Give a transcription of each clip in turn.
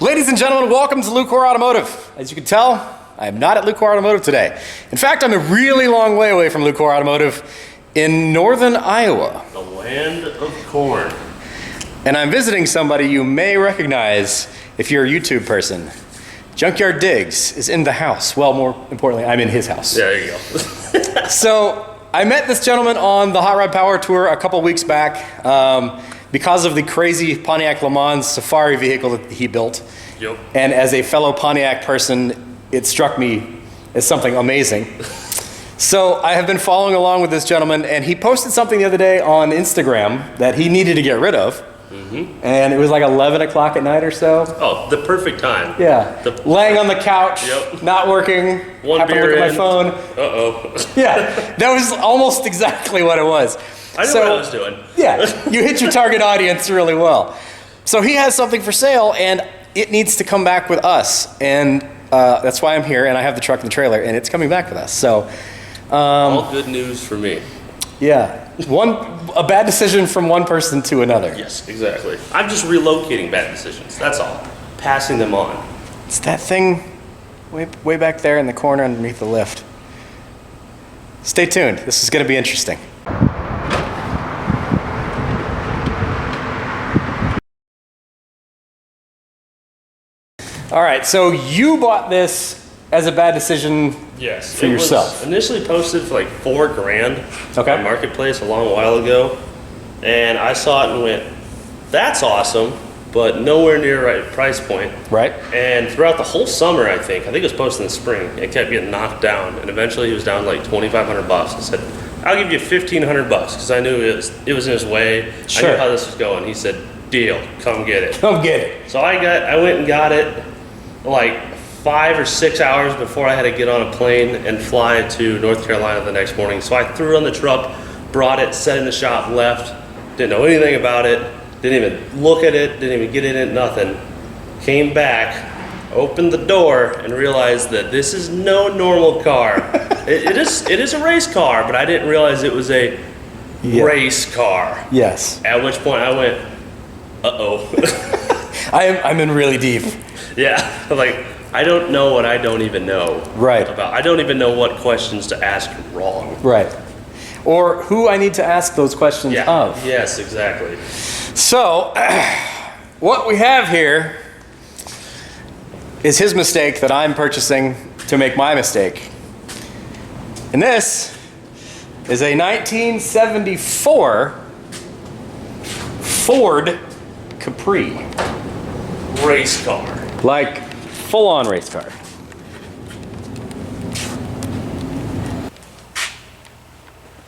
Ladies and gentlemen, welcome to Lucore Automotive. As you can tell, I am not at Lucore Automotive today. In fact, I'm a really long way away from Lucore Automotive in northern Iowa. The land of corn. And I'm visiting somebody you may recognize if you're a YouTube person. Junkyard Diggs is in the house. Well, more importantly, I'm in his house. Yeah, there you go. So I met this gentleman on the Hot Rod Power Tour a couple weeks back because of the crazy Pontiac Le Mans safari vehicle that he built. Yep. And as a fellow Pontiac person, it struck me as something amazing. So I have been following along with this gentleman, and he posted something the other day on Instagram that he needed to get rid of. And it was like 11 o'clock at night or so. Oh, the perfect time. Yeah. Laying on the couch, not working, happened to look at my phone. Uh-oh. Yeah, that was almost exactly what it was. I know what I was doing. Yeah, you hit your target audience really well. So he has something for sale, and it needs to come back with us. And that's why I'm here, and I have the truck and the trailer, and it's coming back with us. So, all good news for me. Yeah, a bad decision from one person to another. Yes, exactly. I'm just relocating bad decisions, that's all. Passing them on. It's that thing way back there in the corner underneath the lift. Stay tuned, this is gonna be interesting. All right, so you bought this as a bad decision. Yes, for yourself. Was initially posted for like $4,000 on Marketplace a long while ago, and I saw it and went, "That's awesome," but nowhere near right price point. Right. And throughout the whole summer, I think it was posted in the spring, it kept getting knocked down, and eventually he was down to like $2,500. I said, "I'll give you $1,500," because I knew it was in his way. Sure. I knew how this was going. He said, "Deal, come get it." Come get it. So I went and got it like 5 or 6 hours before I had to get on a plane and fly to North Carolina the next morning. So I threw it on the truck, brought it, set it in the shop, left, didn't know anything about it, didn't even look at it, didn't even get in it, nothing. Came back, opened the door, and realized that this is no normal car. it is a race car, but I didn't realize it was a race car. Yes. At which point I went, uh-oh. I'm in really deep. Yeah, like, I don't know what I don't even know about. I don't even know what questions to ask wrong. Right. Or who I need to ask those questions of. Yes, exactly. So, what we have here is his mistake that I'm purchasing to make my mistake. And this is a 1974 Ford Capri. Race car. Like, full-on race car.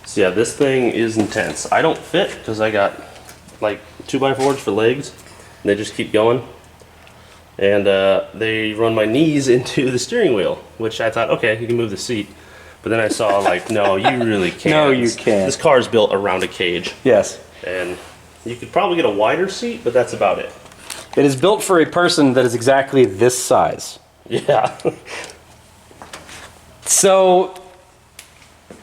So yeah, this thing is intense. I don't fit because I got like 2x4s for legs, and they just keep going. And they run my knees into the steering wheel, which I thought, okay, you can move the seat. But then I saw like, no, you really can't. No, you can't. This car is built around a cage. Yes. And you could probably get a wider seat, but that's about it. It is built for a person that is exactly this size. Yeah. So,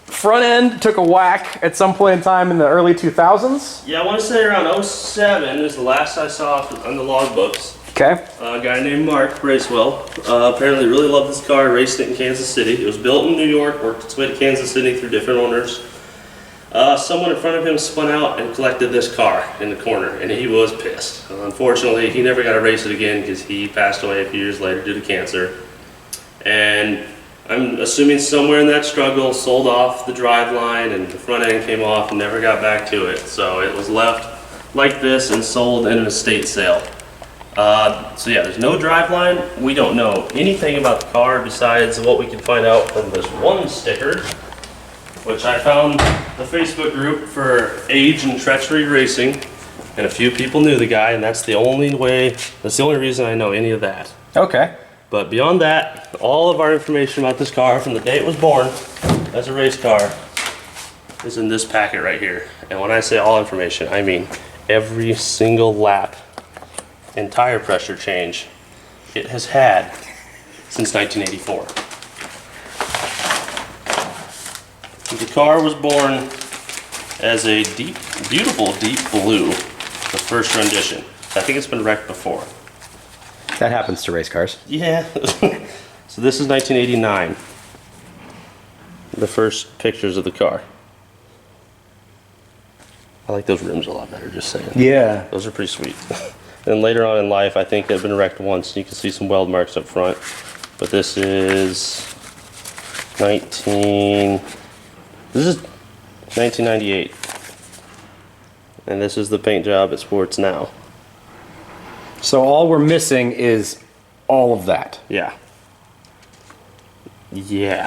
front end took a whack at some point in time in the early 2000s. Yeah, I want to say around 07 is the last I saw on the logbooks. Okay. A guy named Mark Bracewell apparently really loved this car, raced it in Kansas City. It was built in New York, worked its way to Kansas City through different owners. Someone in front of him spun out and collected this car in the corner, and he was pissed. Unfortunately, he never got to race it again because he passed away a few years later due to cancer. And I'm assuming somewhere in that struggle sold off the driveline and the front end came off and never got back to it. So it was left like this and sold in an estate sale. So yeah, there's no driveline. We don't know anything about the car besides what we can find out from this one sticker, which I found the Facebook group for Age and Treachery Racing, and a few people knew the guy, and that's the only reason I know any of that. Okay. But beyond that, all of our information about this car from the day it was born as a race car is in this packet right here. And when I say all information, I mean every single lap and tire pressure change it has had since 1984. The car was born as a beautiful deep blue, the first rendition. I think it's been wrecked before. That happens to race cars. Yeah. So this is 1989. The first pictures of the car. I like those rims a lot better, just saying. Yeah. Those are pretty sweet. And later on in life, I think it had been wrecked once. You can see some weld marks up front. But this is 1998. And this is the paint job it sports now. So all we're missing is all of that. Yeah. Yeah.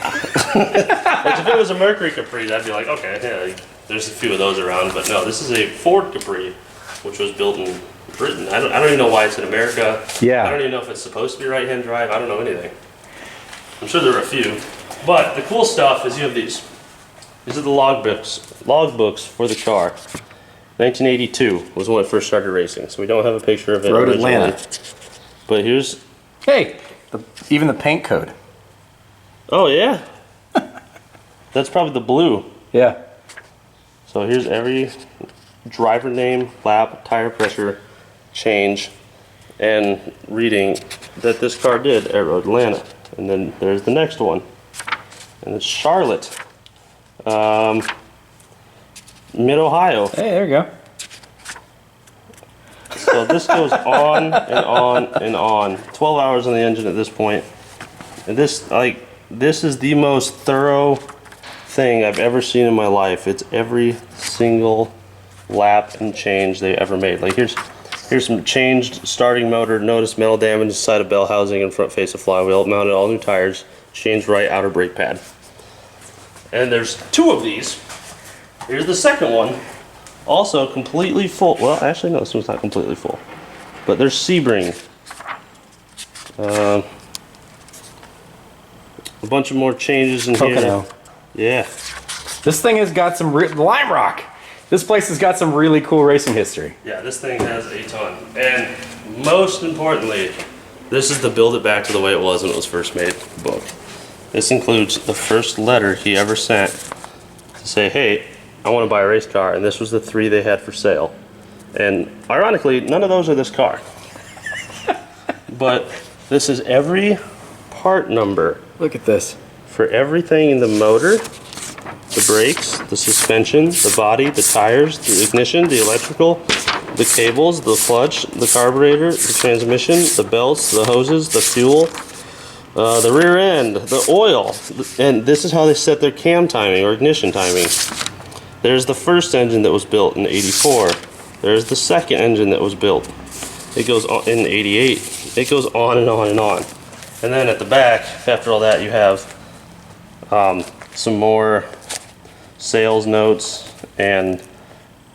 Like if it was a Mercury Capri, that'd be like, okay, yeah, like, there's a few of those around. But no, this is a Ford Capri, which was built in Britain. I don't even know why it's in America. Yeah. I don't even know if it's supposed to be right-hand drive. I don't know anything. I'm sure there are a few. But the cool stuff is you have these. These are the logbooks for the car. 1982 was when it first started racing, so we don't have a picture of it Road originally. Atlanta. But here's... Hey, even the paint code. Oh, yeah. That's probably the blue. Yeah. So here's every driver name, lap, tire pressure, change, and reading that this car did at Road Atlanta. And then there's the next one. And it's Charlotte. Mid-Ohio. Hey, there you go. So this goes on and on and on. 12 hours on the engine at this point. And this is the most thorough thing I've ever seen in my life. It's every single lap and change they ever made. Like here's some changed starting motor. Notice metal damage side of bell housing and front face of flywheel. Mounted all new tires. Changed right outer brake pad. And there's two of these. Here's the second one. Also completely full. Well, actually no, this one's not completely full. But there's Sebring. A bunch of more changes in Pocono. here. Yeah. This thing has got some Lime Rock. This place has got some really cool racing history. Yeah, this thing has a ton. And most importantly, this is the Build It Back to the Way It Was When It Was First Made book. This includes the first letter he ever sent to say, hey, I want to buy a race car, and this was the 3 they had for sale. And ironically, none of those are this car. But this is every part number. Look at this. For everything in the motor, the brakes, the suspension, the body, the tires, the ignition, the electrical, the cables, the clutch, the carburetor, the transmission, the belts, the hoses, the fuel, the rear end, the oil. And this is how they set their cam timing or ignition timing. There's the first engine that was built in '84. There's the second engine that was built. It goes on in '88. It goes on and on and on. And then at the back, after all that, you have some more sales notes and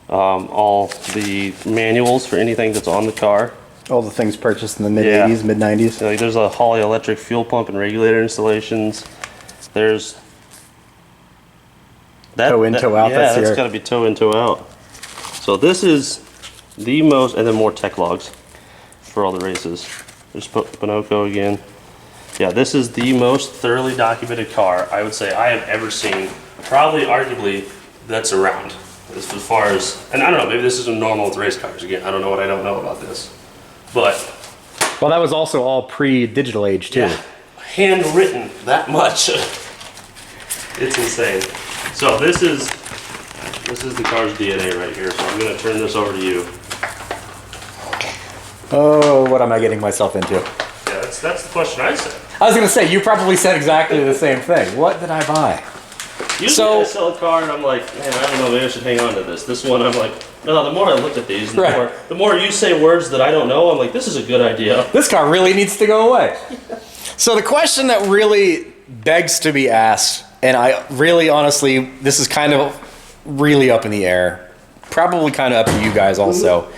all the manuals for anything that's on the car. All the things purchased in the mid-'80s, mid-'90s. Like there's a Holley electric fuel pump and regulator installations. There's that toe in, toe out. Yeah, that's got to be toe in, toe out. So this is the most, and then more tech logs for all the races. There's Pinoco again. Yeah, this is the most thoroughly documented car I would say I have ever seen. Probably, arguably, that's around. As far as, and I don't know, maybe this isn't normal with race cars. Again, I don't know what I don't know about this. But well, that was also all pre-digital age too. Yeah, handwritten that much. It's insane. So this is the car's DNA right here. So I'm gonna turn this over to you. Oh, what am I getting myself into? Yeah, that's the question I said. I was gonna say, you probably said exactly the same thing. What did I buy? Usually I sell a car and I'm like, man, I don't know, maybe I should hang on to this. This one I'm like, no, the more I look at these, the more you say words that I don't know, I'm like, this is a good idea. This car really needs to go away. So the question that really begs to be asked, and I really honestly, this is kind of really up in the air, probably kind of up to you guys also,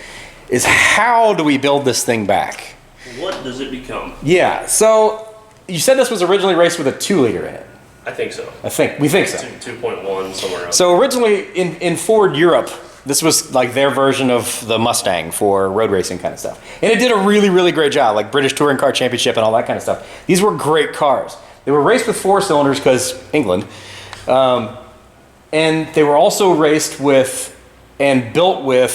is how do we build this thing back? What does it become? Yeah, so you said this was originally raced with a 2-liter in it. I think so. We think so. 2.1, somewhere around. So originally in Ford Europe, this was like their version of the Mustang for road racing kind of stuff. And it did a really, really great job, like British Touring Car Championship and all that kind of stuff. These were great cars. They were raced with 4 cylinders because England. And they were also raced with and built with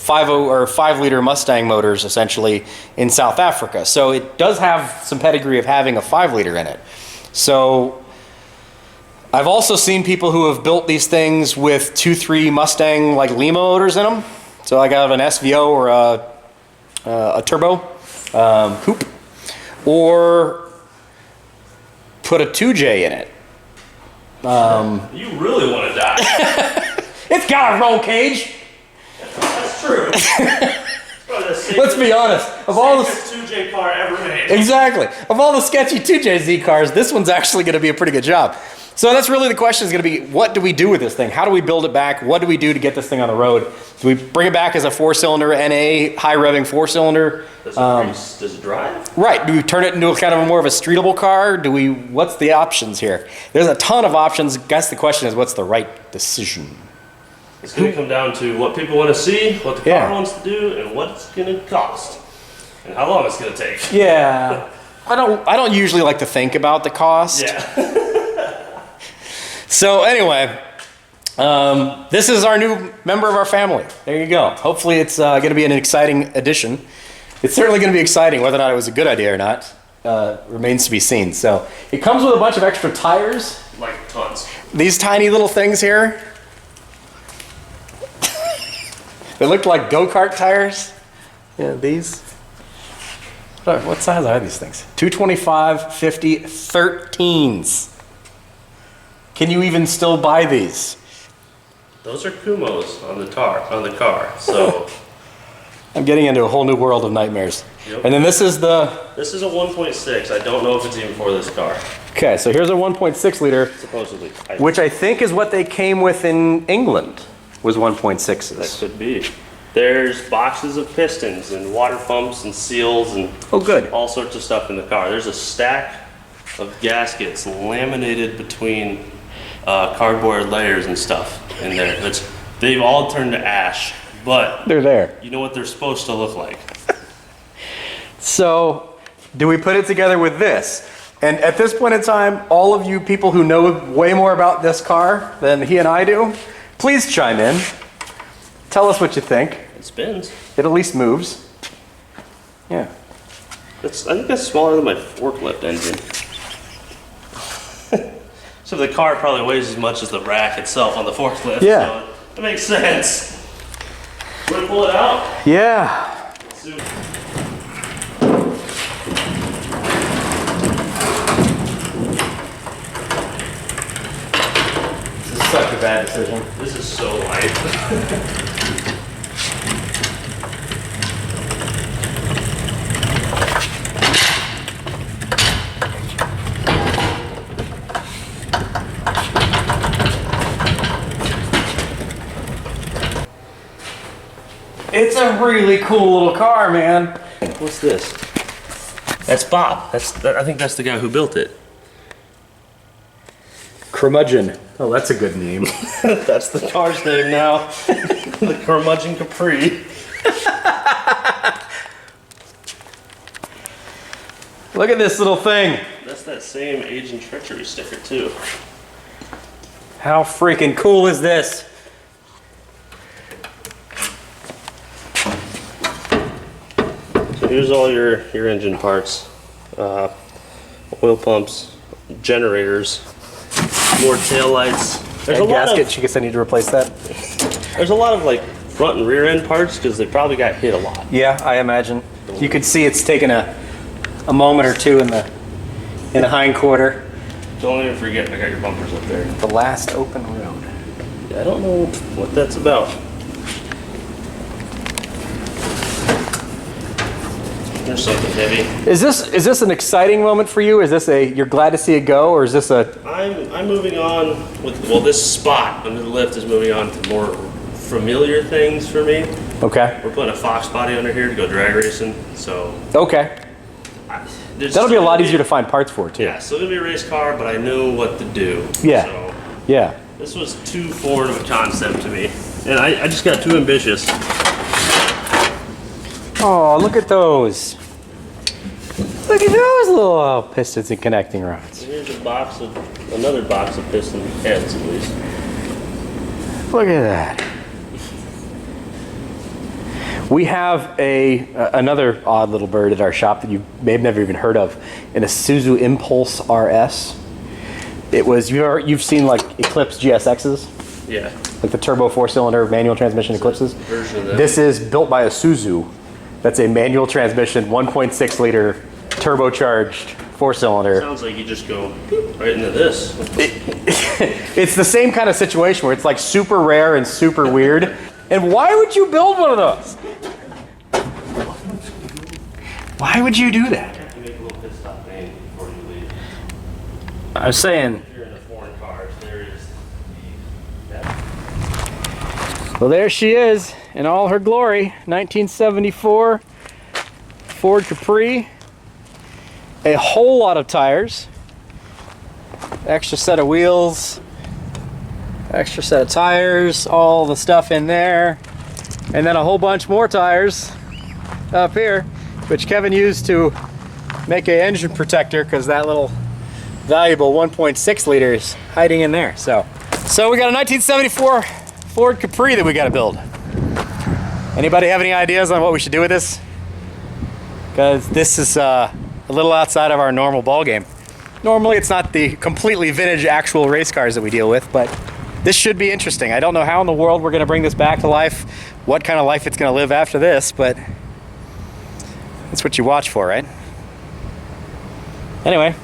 5-liter Mustang motors essentially in South Africa. So it does have some pedigree of having a 5-liter in it. So I've also seen people who have built these things with 2.3 Mustang like Lima motors in them. So like out of an SVO or a turbo coupe, or put a 2J in it. You really want to die. It's got a roll cage. That's true. Let's be honest. Of all the 2J car ever made. Exactly. Of all the sketchy 2JZ cars, this one's actually going to be a pretty good job. So that's really the question is going to be, what do we do with this thing? How do we build it back? What do we do to get this thing on the road? Do we bring it back as a 4-cylinder NA, high revving 4-cylinder? Does it drive? Right. Do we turn it into kind of a more of a streetable car? What's the options here? There's a ton of options. Guess the question is, what's the right decision? It's going to come down to what people want to see, what the car wants to do, and what it's going to cost, and how long it's going to take. Yeah. I don't usually like to think about the cost. Yeah. So anyway, this is our new member of our family. There you go. Hopefully it's going to be an exciting addition. It's certainly going to be exciting. Whether or not it was a good idea or not remains to be seen. So it comes with a bunch of extra tires. Like tons. These tiny little things here. They look like go-kart tires. Yeah, these. What size are these things? 225, 50, 13s. Can you even still buy these? Those are Kumos on the car. So I'm getting into a whole new world of nightmares. Yep. And then this is a 1.6. I don't know if it's even for this car. Okay, so here's a 1.6 liter, Supposedly. which I think is what they came with in England, was 1.6s. That could be. There's boxes of pistons and water pumps and seals and all sorts of stuff in the car. There's a stack of gaskets laminated between cardboard layers and stuff in there. They've all turned to ash, but they're there. You know what they're supposed to look like. So, do we put it together with this? And at this point in time, all of you people who know way more about this car than he and I do, please chime in. Tell us what you think. It spins. It at least moves. Yeah. I think that's smaller than my forklift engine. So the car probably weighs as much as the rack itself on the forklift. Yeah. So it makes sense. Want to pull it out? Yeah. Let's see. This is such a bad decision. This is so light. It's a really cool little car, man. What's this? That's Bob. I think that's the guy who built it. Curmudgeon. Oh, that's a good name. That's the car's name now. The Curmudgeon Capri. Look at this little thing. That's that same Age and Treachery sticker too. How freaking cool is this? So here's all your engine parts. Oil pumps, generators, more taillights. There's And a lot gasket, she guess I need to replace that. There's a lot of like front and rear end parts because they probably got hit a lot. Yeah, I imagine. You could see it's taken a moment or two in the hind quarter. Don't even forget, I got your bumpers up there. The last open road. I don't know what that's about. There's something heavy. Is this an exciting moment for you? Is this you're glad to see it go, or is this a? I'm moving on with, well, this spot under the lift is moving on to more familiar things for me. Okay. We're putting a Fox body under here to go drag racing, so. Okay. That'll be a lot easier to find parts for too. Yeah, still gonna be a race car, but I know what to do. Yeah. So Yeah. this was too foreign of a concept to me, and I just got too ambitious. Oh, look at those. Look at those little pistons and connecting rods. Here's another box of piston heads at least. Look at that. We have another odd little bird at our shop that you may have never even heard of, an Isuzu Impulse RS. It was, you've seen like Eclipse GSXs? Yeah. Like the turbo 4-cylinder manual transmission Eclipses? Version of that. This is built by Isuzu. That's a manual transmission, 1.6 liter, turbocharged 4-cylinder. Sounds like you just go right into this. It's the same kind of situation where it's like super rare and super weird. And why would you build one of those? Why would you do that? You have to make a little pit stop thing before you leave. I was saying. If you're into foreign cars, there is the... Well, there she is in all her glory. 1974 Ford Capri. A whole lot of tires. Extra set of wheels. Extra set of tires. All the stuff in there. And then a whole bunch more tires up here, which Kevin used to make an engine protector because that little valuable 1.6 liter is hiding in there. So we got a 1974 Ford Capri that we got to build. Anybody have any ideas on what we should do with this? Because this is a little outside of our normal ball game. Normally it's not the completely vintage actual race cars that we deal with, but this should be interesting. I don't know how in the world we're going to bring this back to life, what kind of life it's going to live after this, but that's what you watch for, right? Anyway,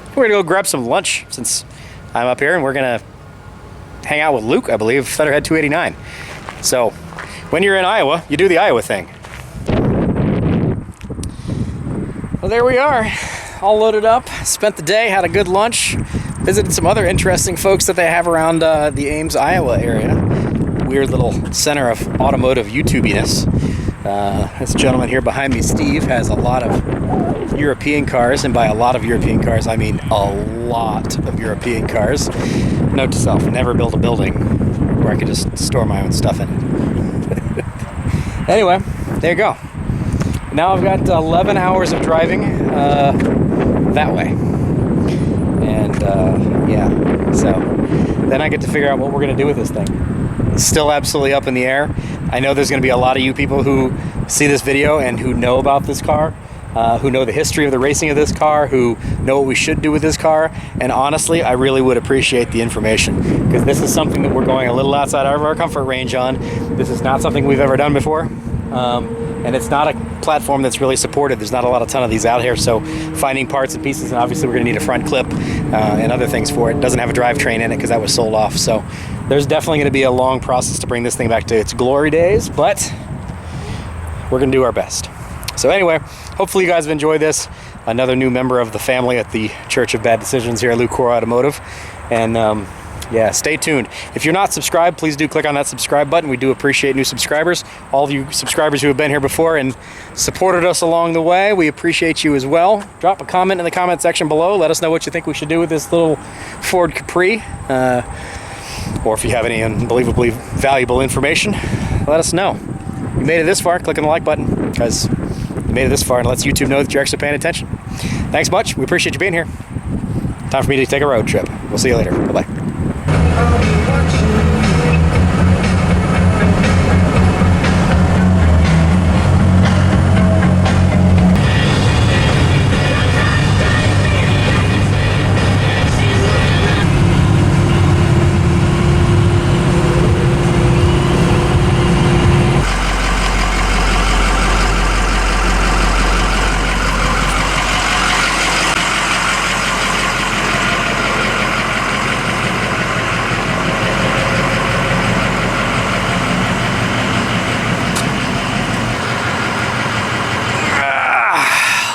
we're going to go grab some lunch since I'm up here, and we're going to hang out with Luke, I believe, Thunderhead 289. So, when you're in Iowa, you do the Iowa thing. Well, there we are, all loaded up, spent the day, had a good lunch, visited some other interesting folks that they have around the Ames, Iowa area. Weird little center of automotive YouTubiness. This gentleman here behind me, Steve, has a lot of European cars, and by a lot of European cars, I mean a lot of European cars. Note to self, never build a building where I could just store my own stuff in it. Anyway, there you go. Now I've got 11 hours of driving that way. And yeah, so then I get to figure out what we're going to do with this thing. It's still absolutely up in the air. I know there's going to be a lot of you people who see this video and who know about this car, who know the history of the racing of this car, who know what we should do with this car. And honestly, I really would appreciate the information, because this is something that we're going a little outside of our comfort range on. This is not something we've ever done before. And it's not a platform that's really supported. There's not a ton of these out here, so finding parts and pieces, and obviously we're going to need a front clip and other things for it. It doesn't have a drivetrain in it because that was sold off, so there's definitely going to be a long process to bring this thing back to its glory days, but we're going to do our best. So anyway, hopefully you guys have enjoyed this. Another new member of the family at the Church of Bad Decisions here at Lucore Automotive, and yeah, stay tuned. If you're not subscribed, please do click on that subscribe button. We do appreciate new subscribers. All of you subscribers who have been here before and supported us along the way, we appreciate you as well. Drop a comment in the comment section below. Let us know what you think we should do with this little Ford Capri. Or if you have any unbelievably valuable information, let us know. You made it this far, click on the like button, because you made it this far and it lets YouTube know that you're actually paying attention. Thanks much. We appreciate you being here. Time for me to take a road trip. We'll see you later. Bye-bye.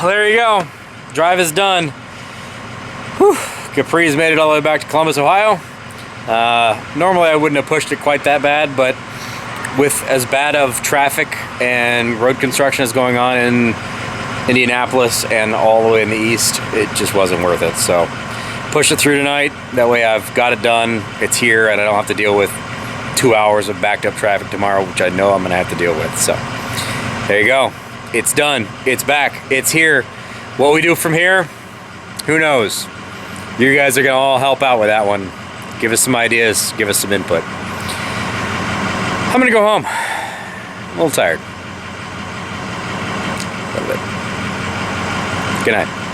There you go. Drive is done. Whew. Capri's made it all the way back to Columbus, Ohio. Normally I wouldn't have pushed it quite that bad, but with as bad of traffic and road construction as going on in Indianapolis and all the way in the east, it just wasn't worth it. So push it through tonight. That way I've got it done. It's here and I don't have to deal with 2 hours of backed up traffic tomorrow, which I know I'm gonna have to deal with. So there you go. It's done. It's back. It's here. What we do from here, who knows? You guys are gonna all help out with that one. Give us some ideas. Give us some input. I'm gonna go home. I'm a little tired. Good night.